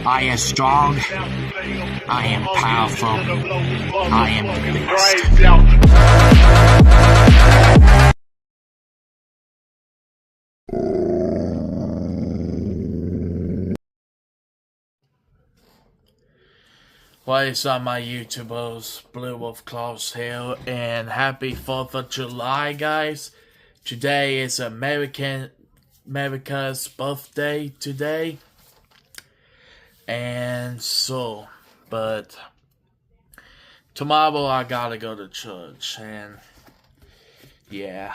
I am strong. I am powerful. I am the best. What is up, my YouTubers? Blue Wolf Claws here, and happy 4th of July, guys. Today is America's birthday today. And so, but tomorrow I gotta go to church, and yeah.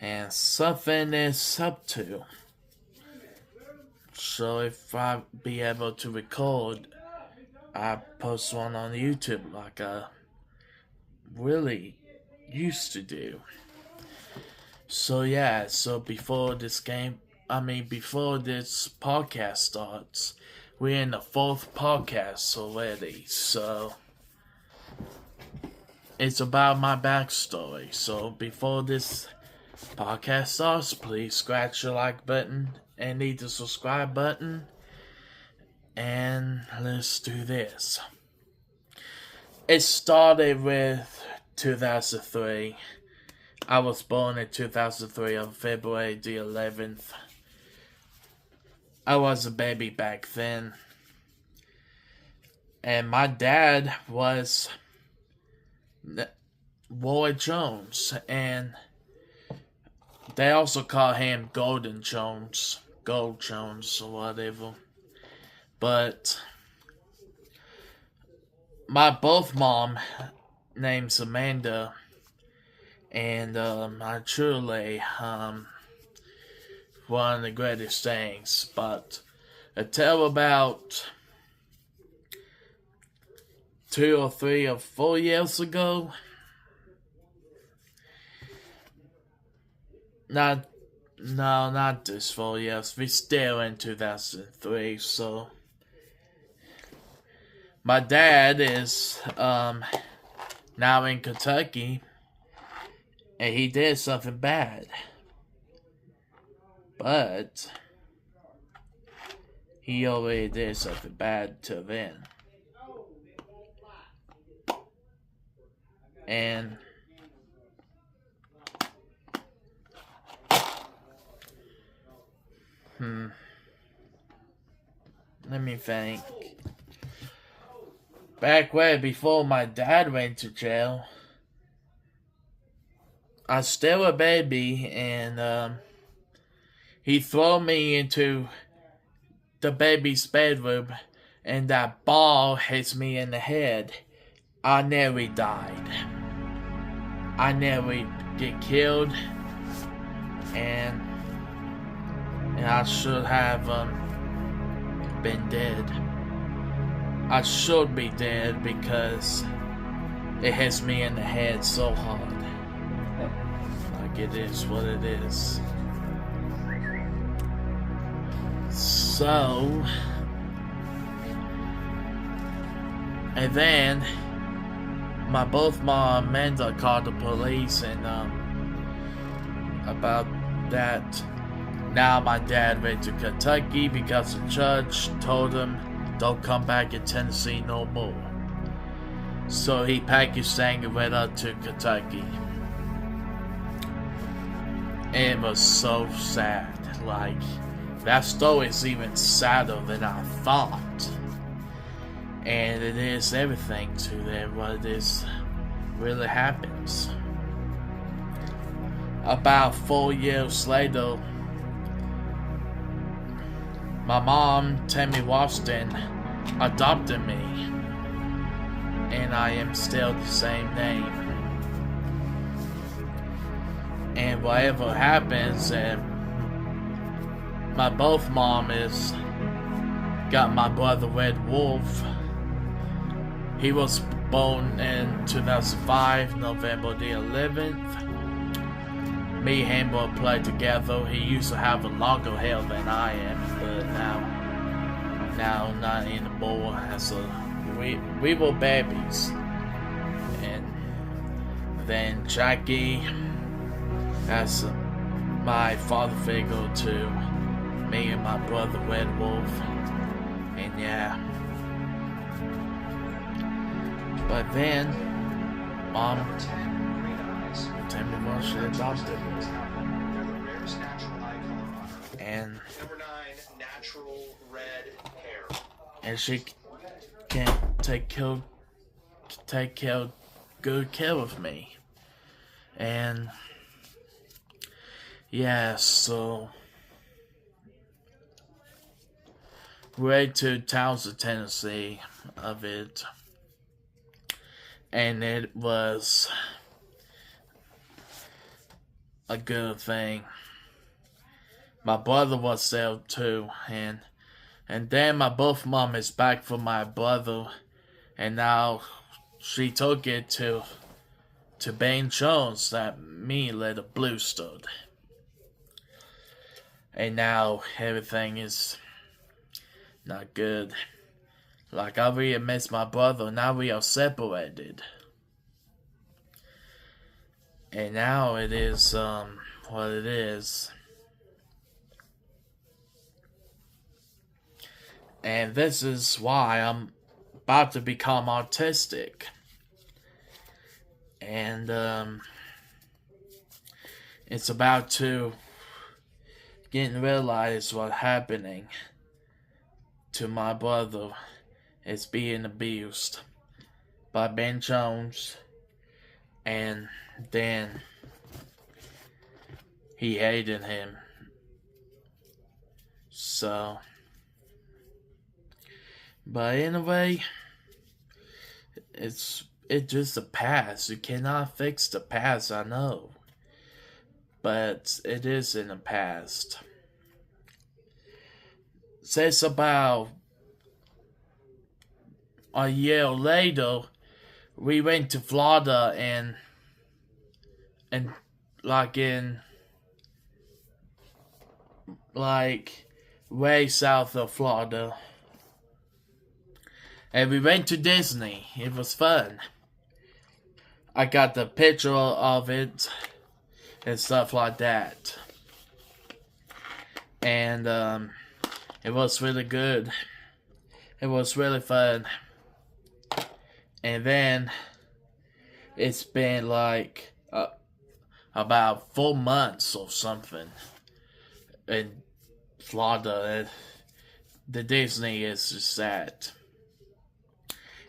And something is up to. So if I be able to record, I post one on YouTube like I really used to do. So yeah, so before this podcast starts, we're in the 4th podcast already. So it's about my backstory. So before this podcast starts, please scratch the like button and hit the subscribe button, and let's do this. It started with 2003. I was born in 2003 on February the 11th. I was a baby back then. And my dad was Roy Jones, and they also call him Gold Jones or whatever. But my both mom name's Amanda, and I truly one of the greatest things. But until about 2 or 3 or 4 years ago, not this 4 years, we're still in 2003, so my dad is now in Kentucky, and he did something bad, but he already did something bad till then, and let me think. Back way before my dad went to jail, I was still a baby, and he threw me into the baby's bedroom, and that ball hits me in the head. I nearly died. I nearly get killed, and I should have been dead. I should be dead because it hits me in the head so hard. Like, it is what it is. So, and then both mom and Amanda called the police, and about that. Now my dad went to Kentucky because the judge told him, don't come back in Tennessee no more. So he packed his thing and went up to Kentucky. It was so sad. Like, that story is even sadder than I thought. And it is everything to them, what is really happens. About 4 years later, my mom, Tammy Washington, adopted me, and I am still the same name. And whatever happens, my both mom is got my brother Red Wolf. He was born in 2005, November the 11th. Me and him will play together. He used to have a longer hair than I am, but now not anymore. We were babies. And then Jackie has my father figure to me and my brother Red Wolf. And yeah. But then, Mom told me what she adopted me. And Number 9, natural red hair. And she can take good care of me. And yeah, so right to Townsend, Tennessee of it. And it was a good thing. My brother was there too, and then my both mom is back for my brother, and now she took it to Ben Jones that me little blue stood. And now everything is not good. Like, I really miss my brother. Now we are separated. And now it is, what it is. And this is why I'm about to become autistic. And, it's about to getting realized what's happening to my brother. Is being abused by Ben Jones, and then he hated him. So, but anyway, it's just the past. You cannot fix the past, I know, but it is in the past. Says about a year later, we went to Florida and way south of Florida. And we went to Disney. It was fun. I got the picture of it and stuff like that. And it was really good. It was really fun. And then it's been like about 4 months or something in Florida. The Disney is just that.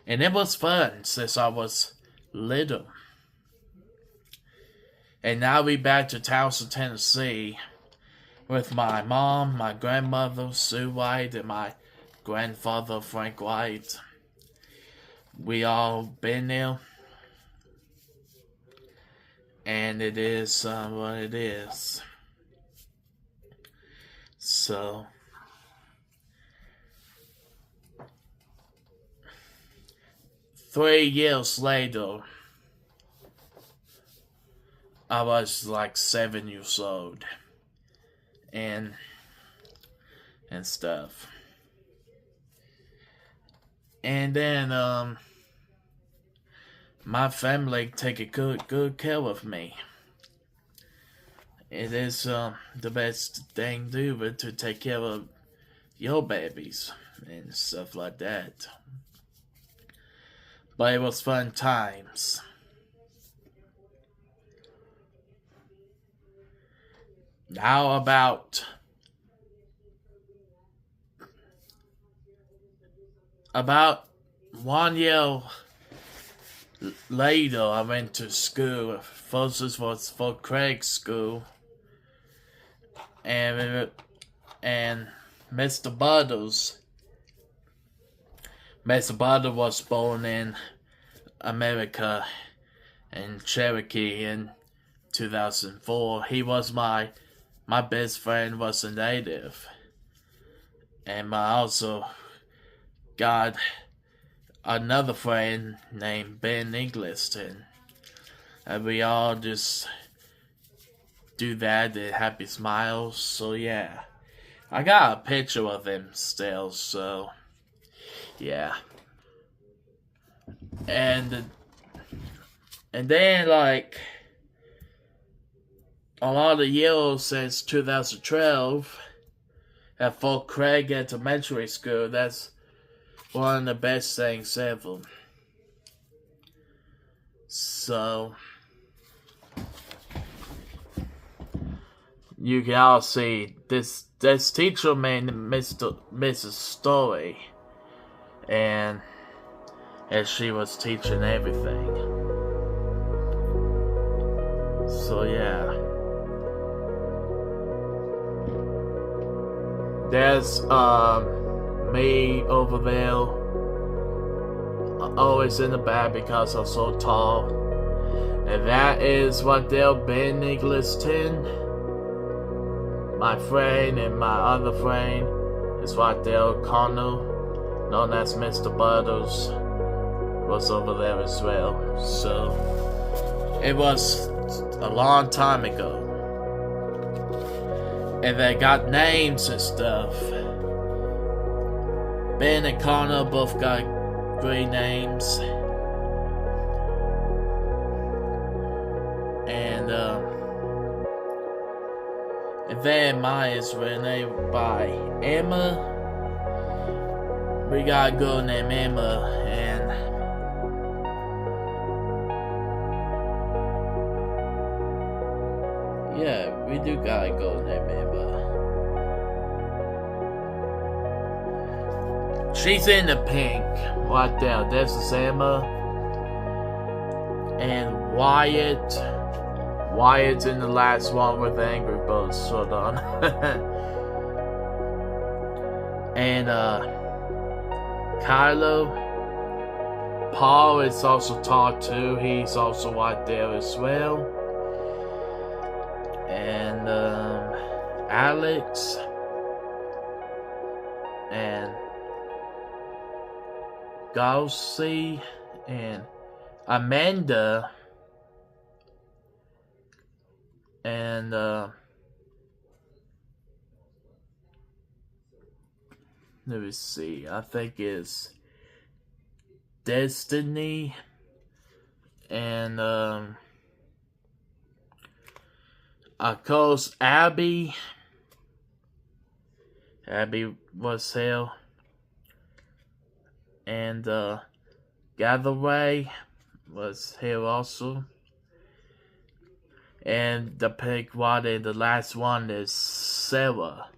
And it was fun since I was little. And now we back to Townsend, Tennessee with my mom, my grandmother, Sue White, and my grandfather, Frank White. We all been there, and it is what it is. So, three years later, I was like 7 years old, and stuff. And then, my family take a good care of me. It is the best thing to do to take care of your babies and stuff like that. But it was fun times. Now about 1 year later, I went to school. First this was for Craig's school, and Mr. Butters was born in America, in Cherokee, in 2004. He was my best friend, was a native, and I also got another friend named Ben Ingliston, and we all just do that, the happy smiles. So yeah, I got a picture of him still, so yeah. And then, like, a lot of years since 2012 at Fort Craig Elementary School. That's one of the best things ever. So you can all see this teacher named Mrs. Story, and she was teaching everything. So yeah, there's me over there, always in the back because I'm so tall, and that is what they'll be Nicholas 10. My friend and my other friend is what they'll Connell, known as Mr. Butters, was over there as well. So it was a long time ago, and they got names and stuff. Ben and Connor both got great names, and then mine is named by Emma. We got a girl named Emma, and yeah, we do got a girl named Emma. She's in the pink right there. This is Emma, and Wyatt. Wyatt's in the last one with Angry Birds, hold on. And Kylo. Paul is also tall too. He's also right there as well. And Alex. And Gaucy. And Amanda. And let me see, I think it's Destiny, and of course Abby was here, and Gatherway was here also. And the pink one, and the last one is Sarah.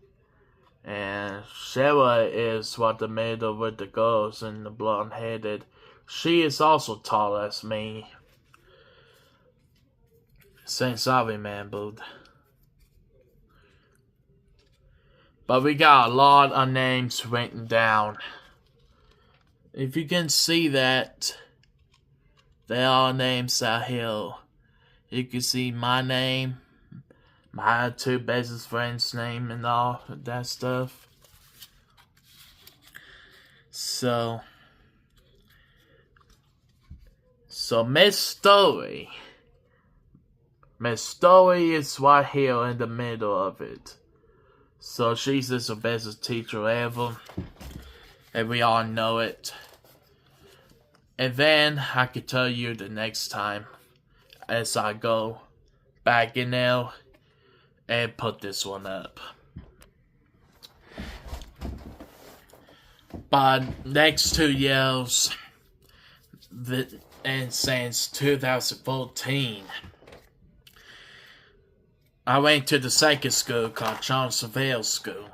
And Sarah is what the middle with the girls and the blonde headed. She is also tall as me, since I remembered. But we got a lot of names written down. If you can see that, there are names out here. You can see my name, my two bestest friends' name, and all that stuff. So Miss Story is right here in the middle of it. So she's just the bestest teacher ever, and we all know it. And then I could tell you the next time, as I go back in there and put this one up. But next 2 years, and since 2014, I went to the second school called Shelbyville School.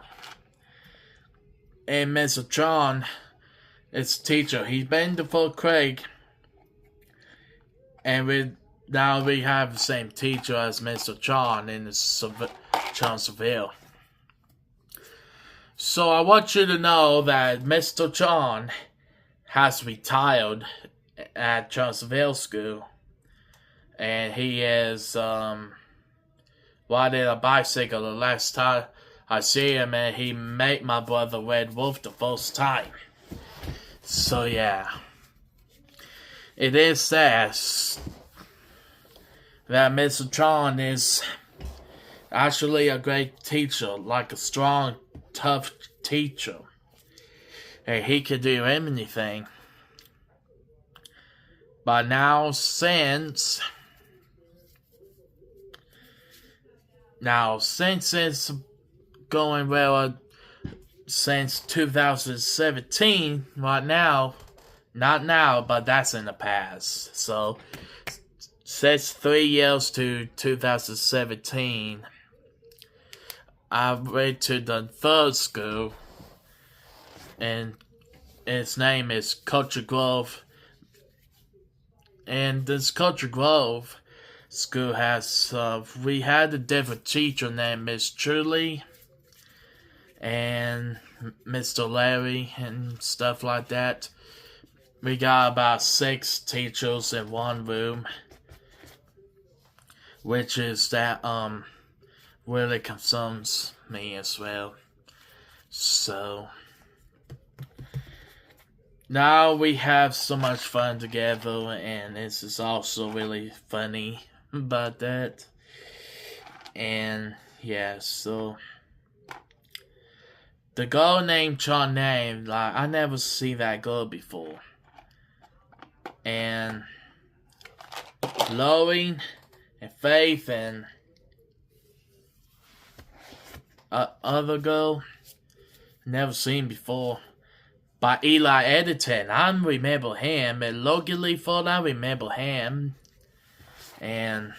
And Mr. John is a teacher. He's been to Fort Craig, and now we have the same teacher as Mr. John in Shelbyville. So I want you to know that Mr. John has retired at Shelbyville School, and he is riding a bicycle. The last time I see him, and he met my brother Red Wolf the first time. So yeah, it is sad that Mr. John is actually a great teacher, like a strong, tough teacher. And he could do anything. But now, since Now, since it's going well since 2017, right now, not now, but that's in the past. So, since 3 years to 2017, I went to the third school, and its name is Culture Grove. And this Culture Grove school has, we had a different teacher named Miss Truly and Mr. Larry and stuff like that. We got about 6 teachers in one room, which is that, really concerns me as well. So, now we have so much fun together, and this is also really funny about that. And yeah, so the girl named Charnay, like, I never see that girl before. And Lori and Faith and other girl, never seen before. By Eli Edison, I remember him, and Logan Leaford, I remember him. And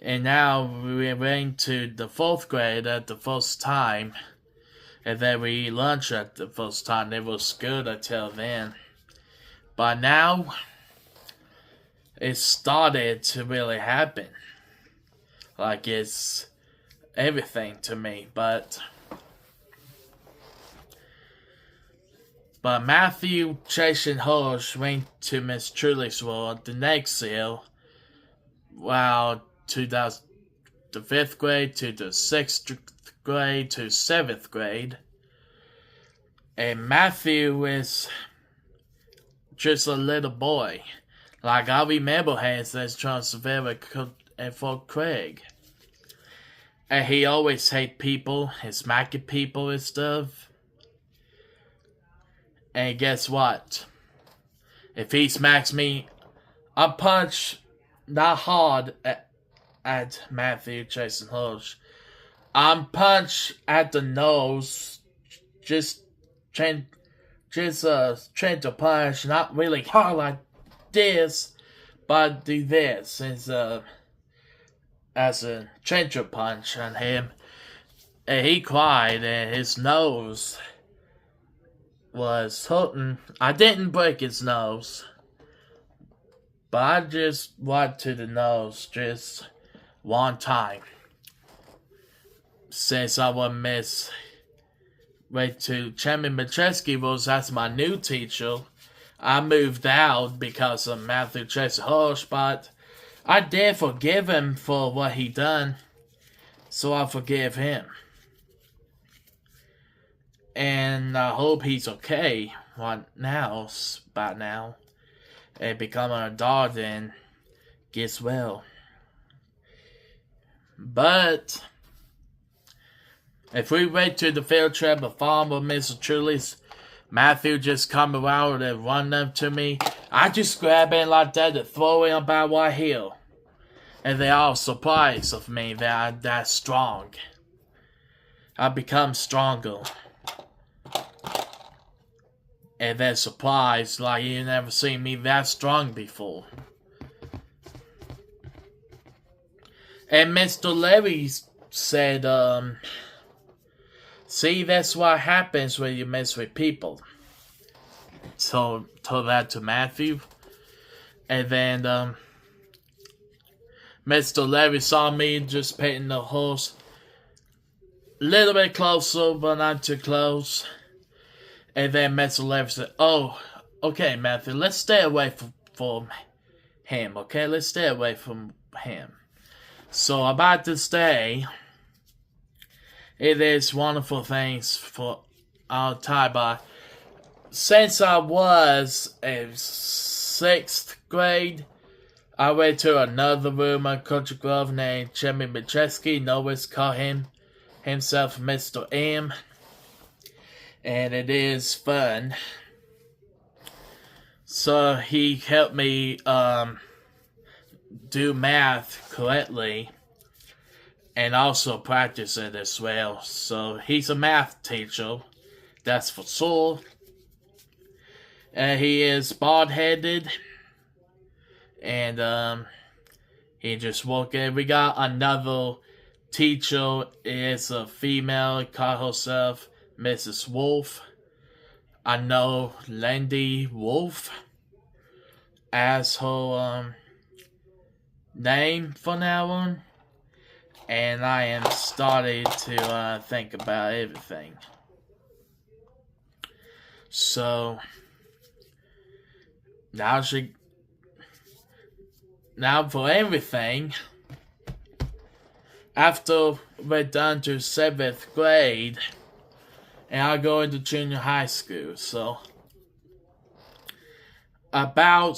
now we went to the 4th grade at the first time. And then we eat lunch at the first time. It was good until then. But now, it started to really happen. Like, it's everything to me. But Matthew, Chase, and Hirsch went to Miss Truly's world the next year. Wow, to the 5th grade, to the 6th grade, to 7th grade. And Matthew is just a little boy. Like, I remember him as Transylvania and Fort Craig. And he always hate people, and smacking people and stuff. And guess what? If he smacks me, I punch not hard at Matthew, Chase, and Hirsch. I'm punch at the nose, just trying to punch, not really hard like this, but do this as a trencher punch on him. And he cried, and his nose was hurting. I didn't break his nose, but I just went to the nose just one time. Since I was went to Chairman Macheski was as my new teacher, I moved out because of Matthew Chase Hirsch, but I did forgive him for what he done, so I forgive him. And I hope he's okay by now, and become an adult and gets well. But if we went to the field trip of farm with Mr. Truly's, Matthew just come around and run up to me, I just grab him like that and throw him about right here. And they all surprised of me that I'm that strong. I become stronger. And they're surprised like you never seen me that strong before. And Mr. Levy said, see, that's what happens when you mess with people. So, told that to Matthew. And then, Mr. Levy saw me just petting the horse. A little bit closer, but not too close. And then Mr. Levy said, oh, okay, Matthew, let's stay away from him, okay? Let's stay away from him. So, about this day, it is wonderful things for our time, but since I was in 6th grade, I went to another room at Country Grove named Jimmy Macheski. Nobody's called himself Mr. M. And it is fun. So he helped me do math correctly. and also practice it as well. So he's a math teacher, that's for sure. He is bald-headed, and he just walked in. We got another teacher, is a female, called herself Mrs. Wolf. I know Lindy Wolf as her name for now on, and I am starting to think about everything. So now for everything, after we're done to 7th grade, and I go into junior high school. So about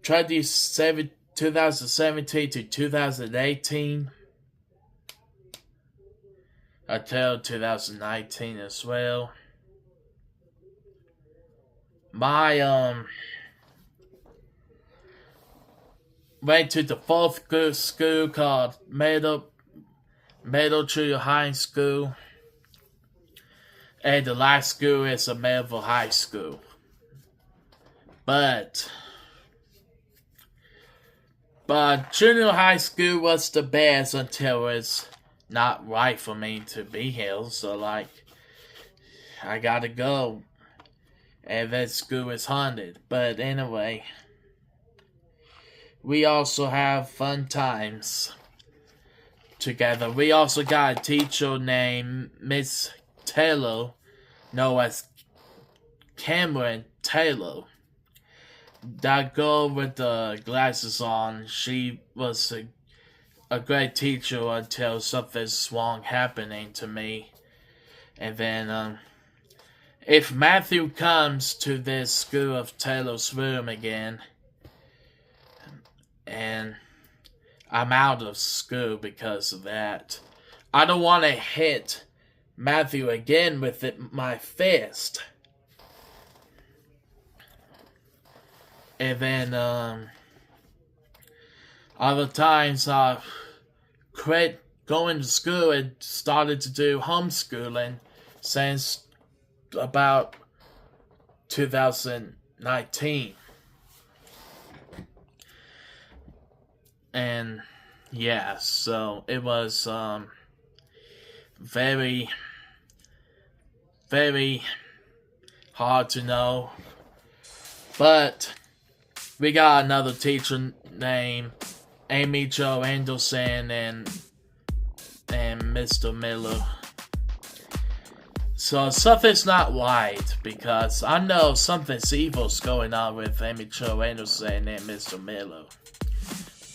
2017 to 2018, until 2019 as well, my went to the 4th school called Middle Junior High School, and the last school is a Melville High School. But junior high school was the best until it's not right for me to be here. So like, I gotta go, and that school is haunted. But anyway, we also have fun times together. We also got a teacher named Miss Taylor, known as Cameron Taylor. That girl with the glasses on, she was a great teacher until something wrong happening to me. And then, if Matthew comes to this school of Taylor's room again, and I'm out of school because of that, I don't want to hit Matthew again with my fist. And then, other times I quit going to school and started to do homeschooling since about 2019. And yeah, so it was very, very hard to know. But we got another teacher named Amy Jo Anderson and Mr. Miller. So something's not right, because I know something's evil's going on with Amy Jo Anderson and Mr. Miller.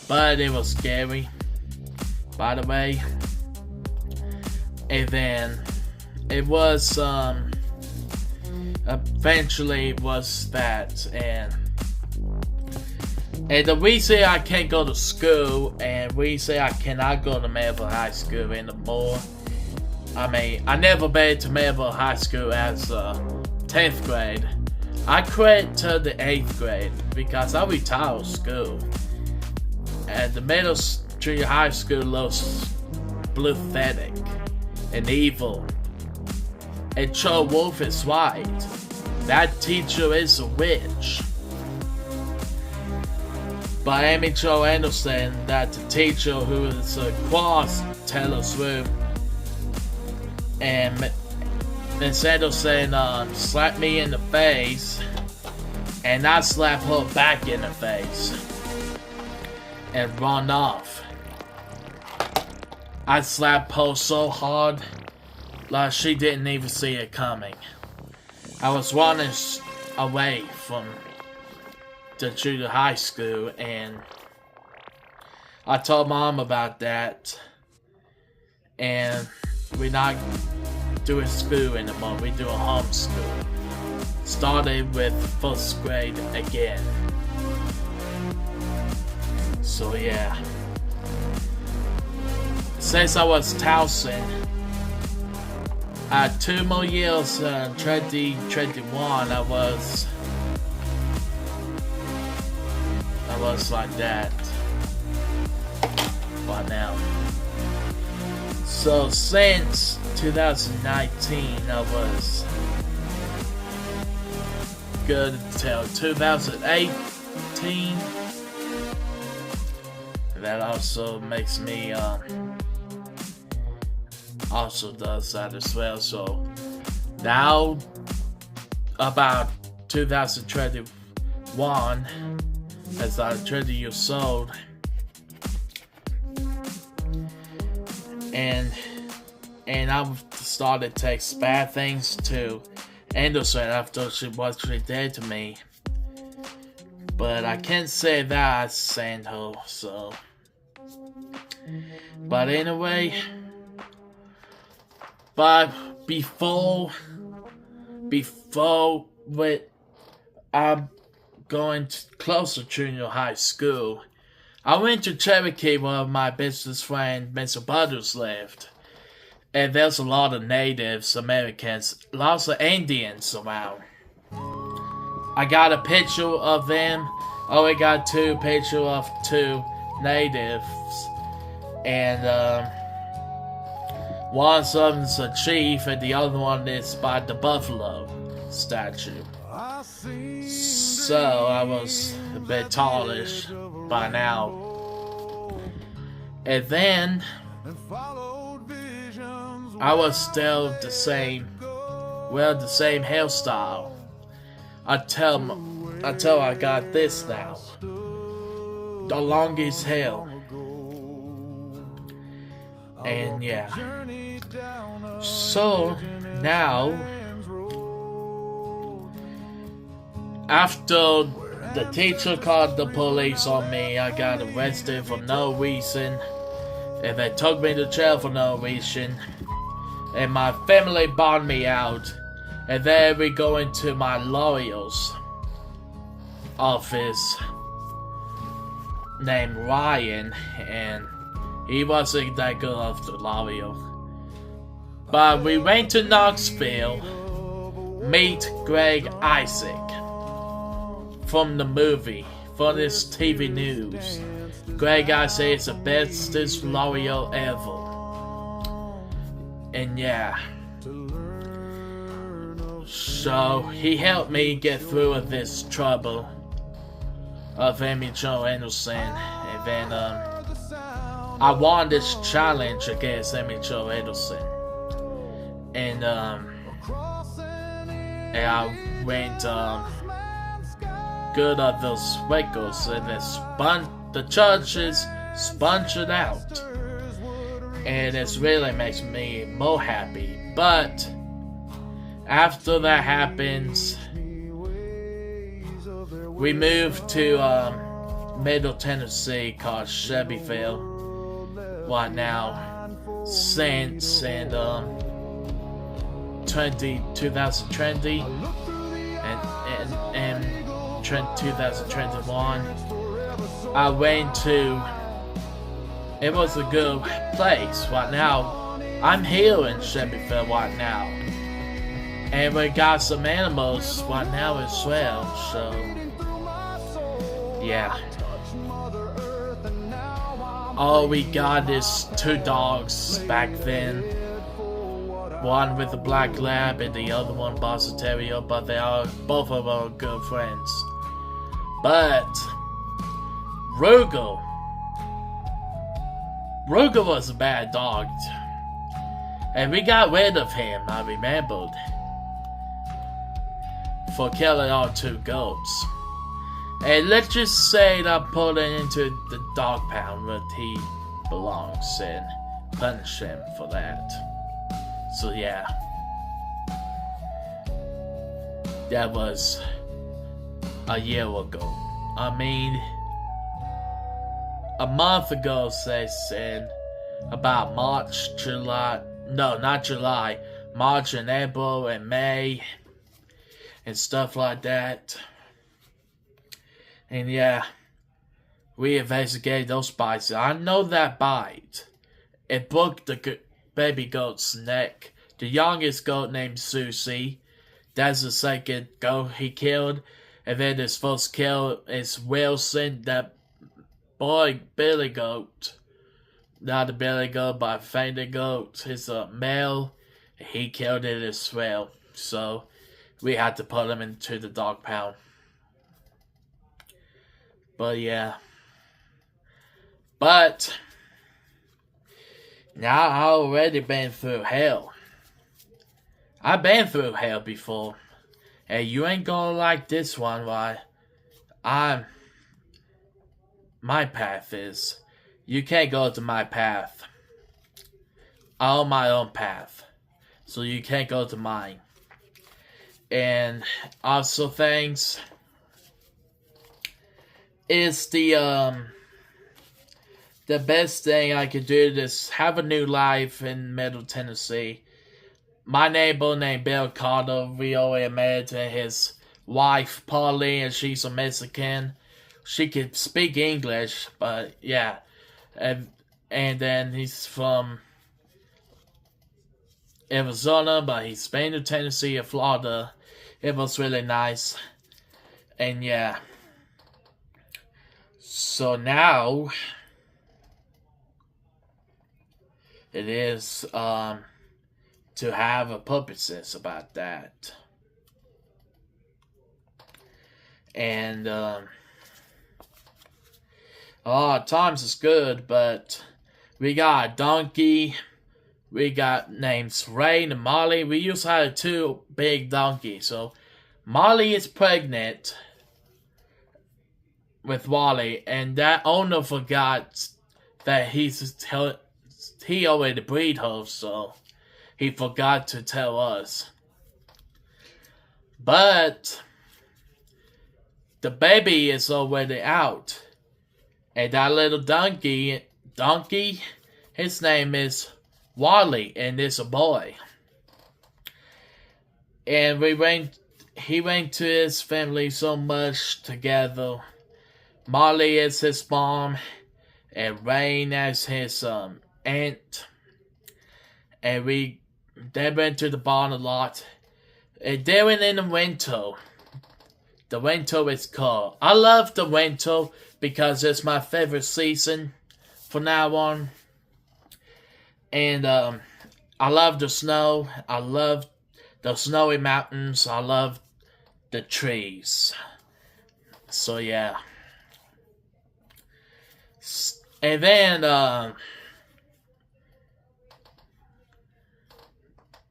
But it was scary, by the way. And then it was eventually was that, and the reason I can't go to school, and reason I cannot go to Melville High School anymore, I mean, I never been to Melville High School as 10th grade. I quit to the 8th grade because I retired school. And the middle junior high school looks pathetic and evil. And Joe Wolf is right. That teacher is a witch. But Amy Jo Anderson, that the teacher who is across Taylor's room, and Miss Anderson slapped me in the face, and I slapped her back in the face and run off. I slapped her so hard, like she didn't even see it coming. I was running away from the junior high school, and I told Mom about that, and we're not doing school anymore, we're doing homeschool. Started with 1st grade again. So yeah. Since I was Towson, 2 more years, 2021, I was I was like that. By now. So since 2019, I was good until 2018. That also makes me also does that as well. So now about 2021, as I'm 20 years old, and I've started to take bad things to Anderson after what she did to me. But I can't say that I sent her, so. But anyway, but before I'm going to closer to junior high school, I went to Cherokee where my business friend Mr. Butters lived. And there's a lot of natives, Americans, lots of Indians around. I got a picture of them. Oh, I got two pictures of two natives. And one of them's a chief and the other one is by the buffalo statue. So I was a bit tallish by now. And then I was still the same hairstyle until I got this now, the longest hair, and yeah. So now, after the teacher called the police on me, I got arrested for no reason, and they took me to jail for no reason. And my family bought me out. And then we go into my lawyer's office named Ryan. And he wasn't that good of the lawyer. But we went to Knoxville. Meet Greg Isaac. From the movie. From this TV news. Greg Isaac is the bestest lawyer ever. And yeah, so he helped me get through with this trouble of Amy Jo Anderson, and then I won this challenge against Amy Jo Anderson, and I went good at those records, and the judges sponged it out. And it really makes me more happy. But after that happens, we moved to Middle Tennessee called Shelbyville. Right now, since 2020 and 2021, I went to. It was a good place right now. I'm here in Shelbyville right now. And we got some animals right now as well, so yeah. All we got is two dogs back then. One with a black lab and the other one Boston Terrier, but both of them are good friends. But Ruger was a bad dog, and we got rid of him, I remembered, for killing our two goats. And let's just say that I put him into the dog pound where he belongs and punish him for that. So yeah, that was a year ago. I mean, a month ago, they said, about March and April and May and stuff like that. And yeah, we investigated those bites. I know that bite. It broke the baby goat's neck. The youngest goat named Susie. That's the second goat he killed. And then his first kill is Wilson, that boy Billy Goat. Not a Billy Goat, but a fainted goat. It's a male. He killed it as well. So we had to put him into the dog pound. But yeah. But now I already been through hell. I've been through hell before. And you ain't gonna like this one, why? My path is. You can't go to my path. I'm on my own path. So you can't go to mine. And also things is the best thing I could do is have a new life in Middle Tennessee. My neighbor named Bill Carter, we already met, and his wife Polly, and she's a Mexican. She can speak English, but yeah. And then he's from Arizona, but he's been to Tennessee and Florida. It was really nice. And yeah. So now it is to have a purposes about that. And times is good, but we got a donkey. We got names Ray and Molly. We used to have 2 big donkeys. So Molly is pregnant with Wally, and that owner forgot that he already breed her, so he forgot to tell us. But the baby is already out. And that little donkey, his name is Wally, and it's a boy. And he went to his family so much together. Molly is his mom, and Rain as his aunt. And they went to the barn a lot. And they went in the winter. The winter is cold. I love the winter because it's my favorite season from now on. And I love the snow. I love the snowy mountains. I love the trees. So yeah. And then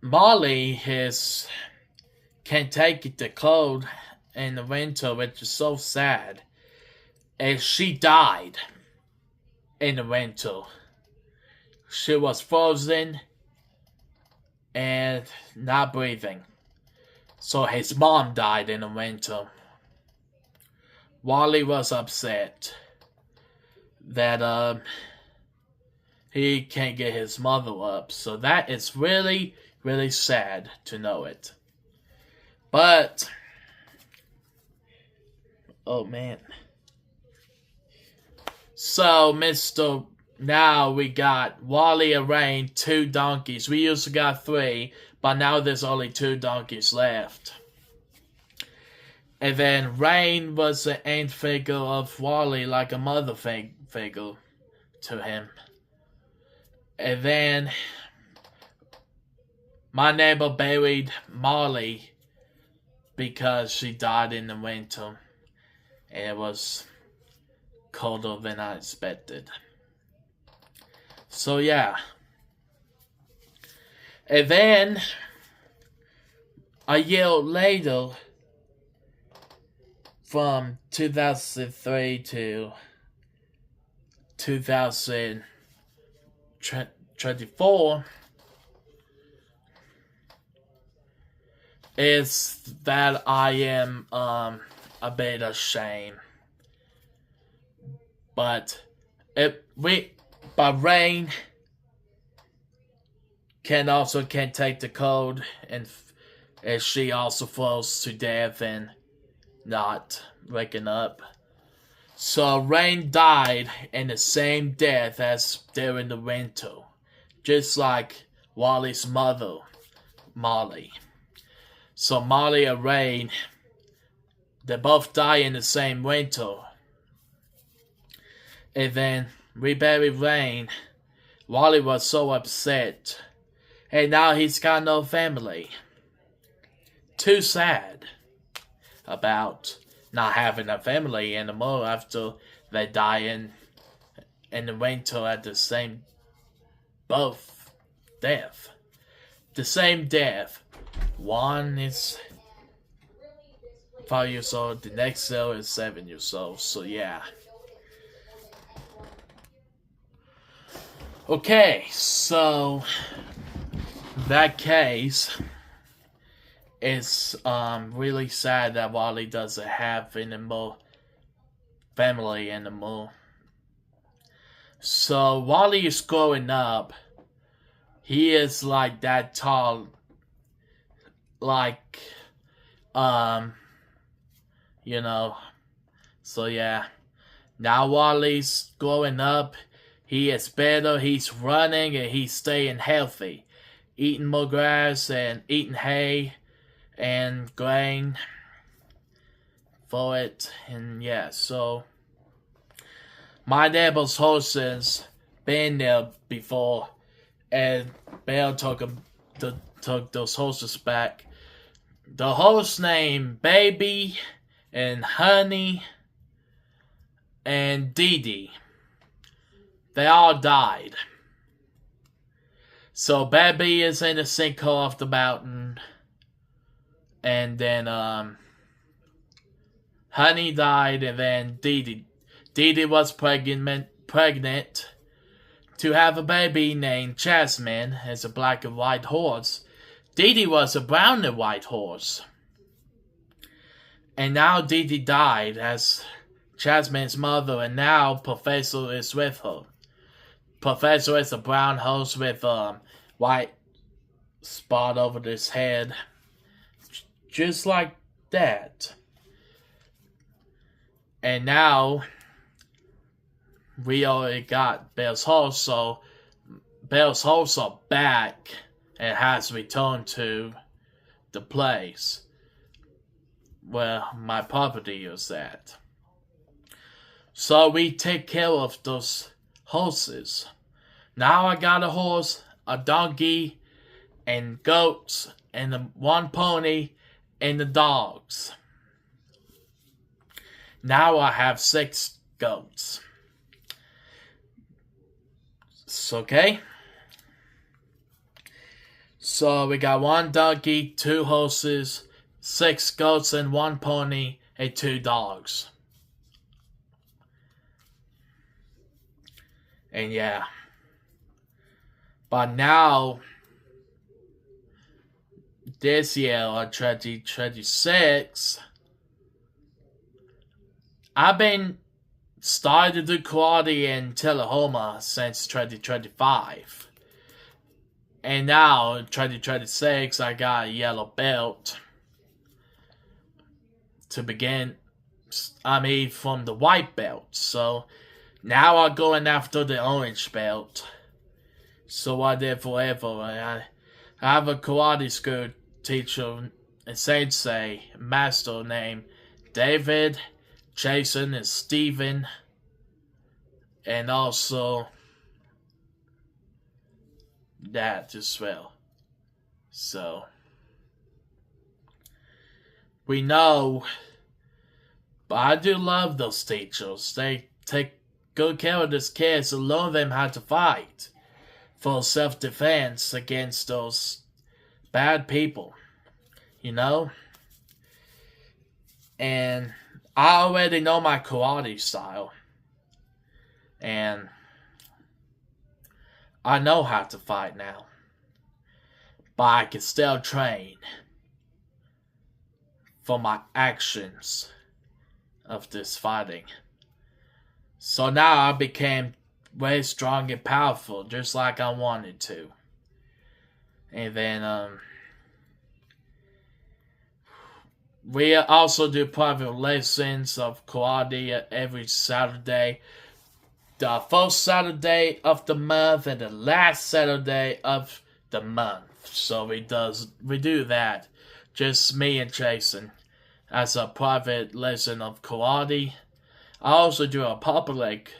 Molly can't take the cold in the winter, which is so sad. And she died in the winter. She was frozen and not breathing. So his mom died in the winter. Wally was upset that he can't get his mother up. So that is really, really sad to know it. But oh man. So now we got Wally and Rain, 2 donkeys. We used to got 3, but now there's only 2 donkeys left. And then Rain was the aunt figure of Wally, like a mother figure to him. And then my neighbor buried Molly because she died in the winter. And it was colder than I expected. So yeah. And then a year later, from 2003 to 2024, is that I am a bit ashamed. But Rain can't take the cold, and she also falls to death and not waking up. So Rain died in the same death as during the winter, just like Wally's mother, Molly. So Molly and Rain they both die in the same winter. And then we buried Rain. Wally was so upset. And now he's got no family. Too sad about not having a family anymore after they die in the winter at the same both death. The same death. One is 5 years old, the next cell is 7 years old, so yeah. Okay, so that case is really sad that Wally doesn't have any more family anymore. So Wally is growing up. He is like that tall, like, you know. So yeah, now Wally's growing up. He is better, he's running, and he's staying healthy. Eating more grass and eating hay and grain for it. And yeah, so my neighbor's horses been there before, and Bill took those horses back. The horse named Baby and Honey and Dee Dee, they all died. So Baby is in a sinkhole off the mountain. And then Honey died, and then Dee Dee was pregnant to have a baby named Jasmine as a black and white horse. Dee Dee was a brown and white horse. And now Dee Dee died as Jasmine's mother, and now Professor is with her. Professor is a brown horse with a white spot over his head. Just like that. And now we already got Bill's horse, so Bill's horse are back and has returned to the place where my property is at. So we take care of those horses. Now I got a horse, a donkey, and goats, and one pony, and the dogs. Now I have 6 goats. It's okay. So we got 1 donkey, 2 horses, 6 goats, and 1 pony, and 2 dogs. And yeah. But now, this year, or 2026, I've been started to do karate in Tullahoma since 2025. And now, 2026, I got a yellow belt to begin, from the white belt. So, now I'm going after the orange belt. So I did forever. I have a karate school teacher, a sensei, master named David, Jason, and Steven. And also that as well. So we know, but I do love those teachers. They take good care of these kids and learn them how to fight for self-defense against those bad people, you know? And I already know my karate style. And I know how to fight now. But I can still train for my actions of this fighting. So now I became very strong and powerful, just like I wanted to. And then, we also do private lessons of karate every Saturday. The first Saturday of the month and the last Saturday of the month. So we do that. Just me and Jason. as a private lesson of karate. I also do a public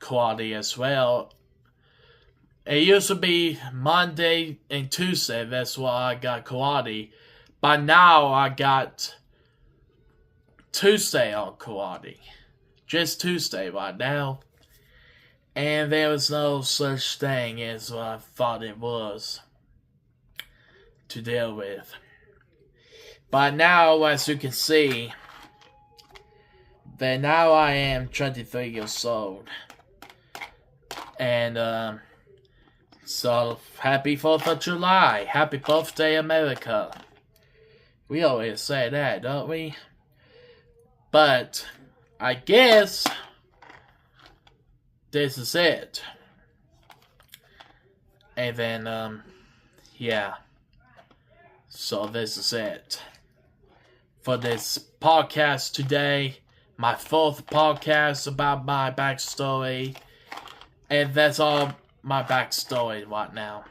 karate as well. It used to be Monday and Tuesday, that's why I got karate. But now I got Tuesday on karate. Just Tuesday right now. And there was no such thing as what I thought it was to deal with. But now, as you can see, that now I am 23 years old. And, so, happy 4th of July. Happy birthday, America. We always say that, don't we? But, I guess this is it. And then, yeah. So this is it for this podcast today. My 4th podcast about my backstory. And that's all my backstory right now.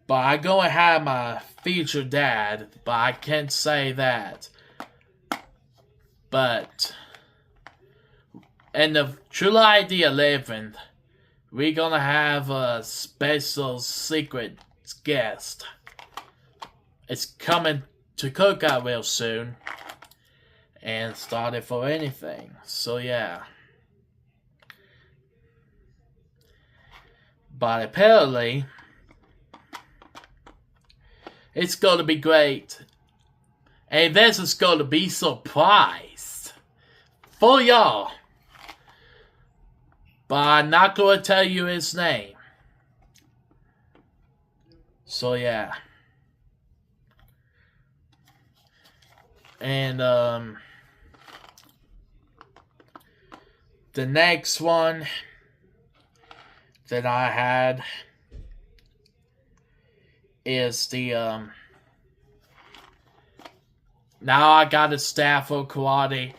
But I go and have my future dad, but I can't say that. But in the July the 11th, we're gonna have a special secret guest. It's coming to Cookout real soon. And started for anything. So yeah. But apparently, it's gonna be great. And this is gonna be surprised for y'all. But I'm not gonna tell you his name. So yeah. And the next one that I had is the now I got a staff for karate.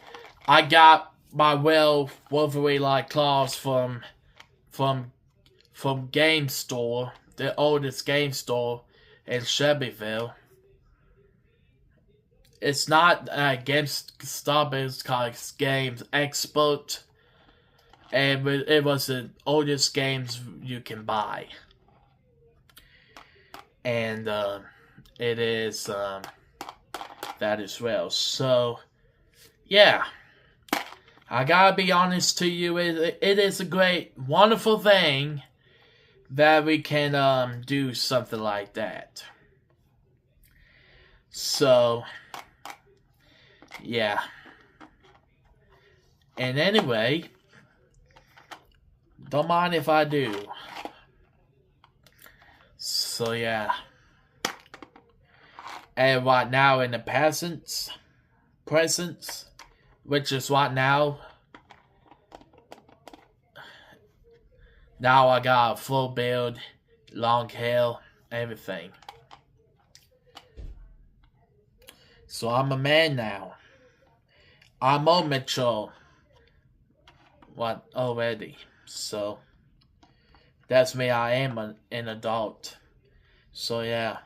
I got my Wolverine-like claws from Game Store, the oldest game store in Shelbyville. It's not GameStop, it's called Games Expert. And it was the oldest games you can buy. And it is that as well. So, yeah. I gotta be honest to you, it is a great, wonderful thing that we can do something like that. So, yeah. And anyway, don't mind if I do. So yeah. And right now in the presence, which is right now. Now I got a full beard, long hair, everything. So I'm a man now. I'm all mature. What already? So that's me. I am an adult. So yeah.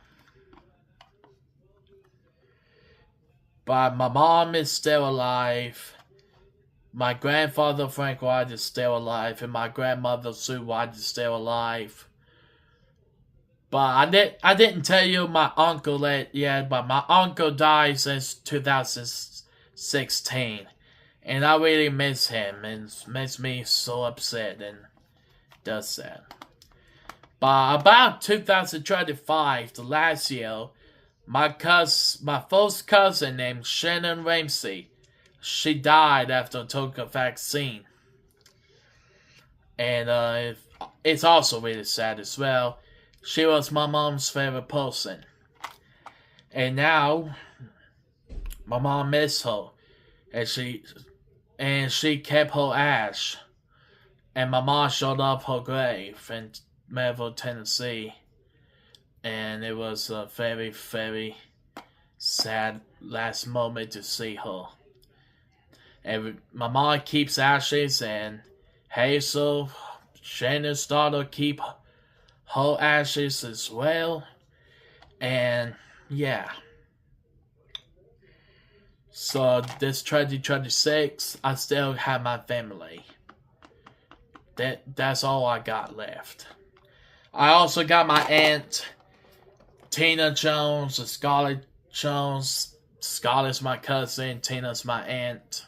But my mom is still alive. My grandfather Frank White is still alive, and my grandmother Sue White is still alive. But I didn't tell you my uncle yet, but my uncle died since 2016. And I really miss him, and it makes me so upset and does that. But about 2025, the last year, my first cousin named Shannon Ramsey, she died after taking a vaccine. And it's also really sad as well. She was my mom's favorite person. And now, my mom missed her. And she kept her ash. And my mom showed up her grave in Melville, Tennessee. And it was a very, very sad last moment to see her. And my mom keeps ashes, and Hazel, Shannon's daughter, keep her ashes as well. And yeah. So this 2026, I still have my family. That's all I got left. I also got my aunt, Tina Jones, and Scarlett Jones. Scarlett's my cousin, Tina's my aunt.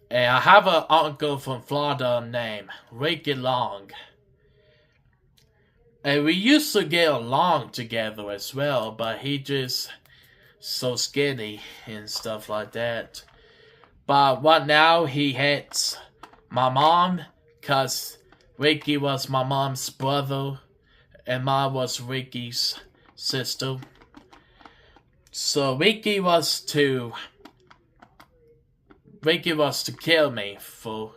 And I have an uncle from Florida named Ricky Long. And we used to get along together as well, but he just so skinny and stuff like that. But right now he hates my mom, cause Ricky was my mom's brother and mine was Ricky's sister. So Ricky was to kill me for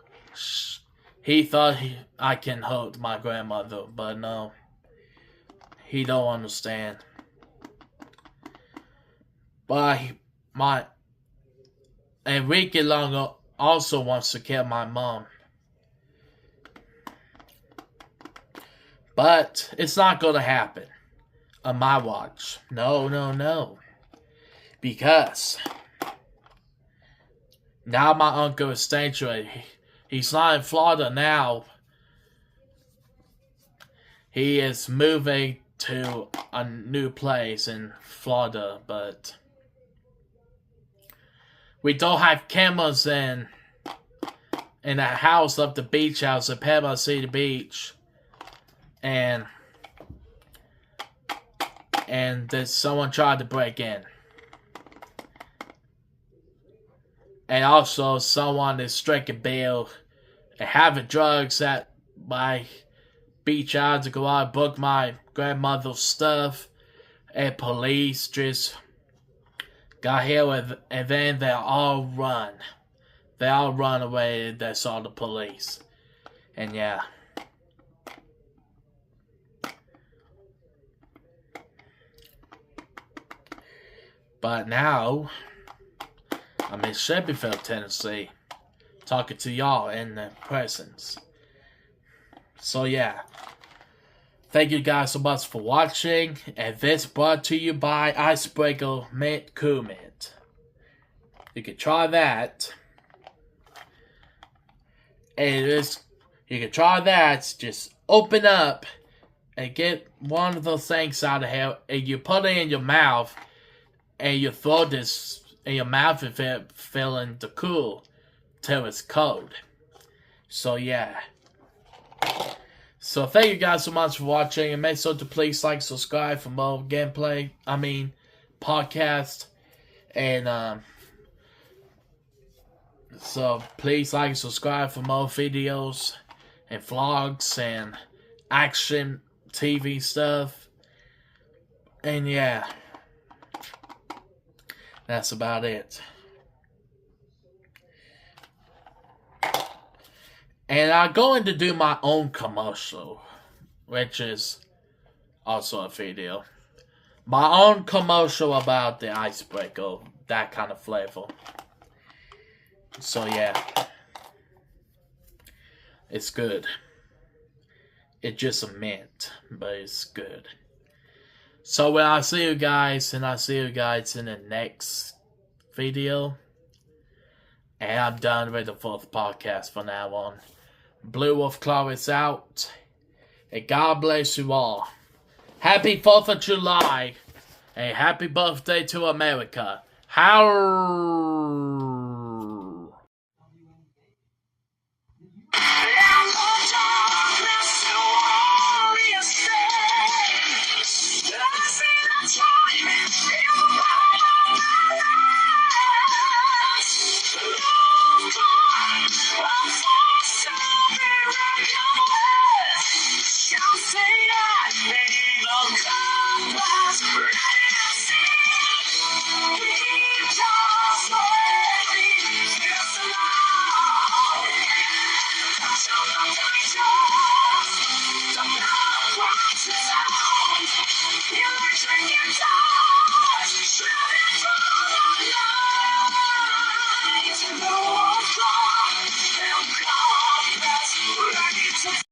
he thought I can hurt my grandmother, but no. He don't understand. But Ricky Long also wants to kill my mom. But it's not gonna happen on my watch. No. Because now my uncle is dangerous. He's not in Florida now. He is moving to a new place in Florida, but we don't have cameras in the house of the beach house at Panama City Beach. And there's someone tried to break in. And also someone is striking bail and having drugs at my beach house to go out and book my grandmother's stuff. And police just got here and then they all run. They all run away and they saw the police. And yeah. But now, I'm in Shelbyville, Tennessee, talking to y'all in the presence. So yeah, thank you guys so much for watching, and this brought to you by Icebreaker Mint Mint. You can try that. And you can try that, just open up and get one of those things out of here, and you put it in your mouth, and you throw this in your mouth if it feeling the cool till it's cold. So yeah. So thank you guys so much for watching, and make sure to please like, subscribe for more gameplay. Podcast. And so please like and subscribe for more videos and vlogs and action TV stuff. And yeah. That's about it. And I'm going to do my own commercial, which is also a video. My own commercial about the icebreaker, that kind of flavor. So yeah. It's good. It's just a mint, but it's good. So when I see you guys, and I see you guys in the next video. And I'm done with the 4th podcast from now on. Blue Wolf Claw is out. And God bless you all. Happy 4th of July. And happy birthday to America. How?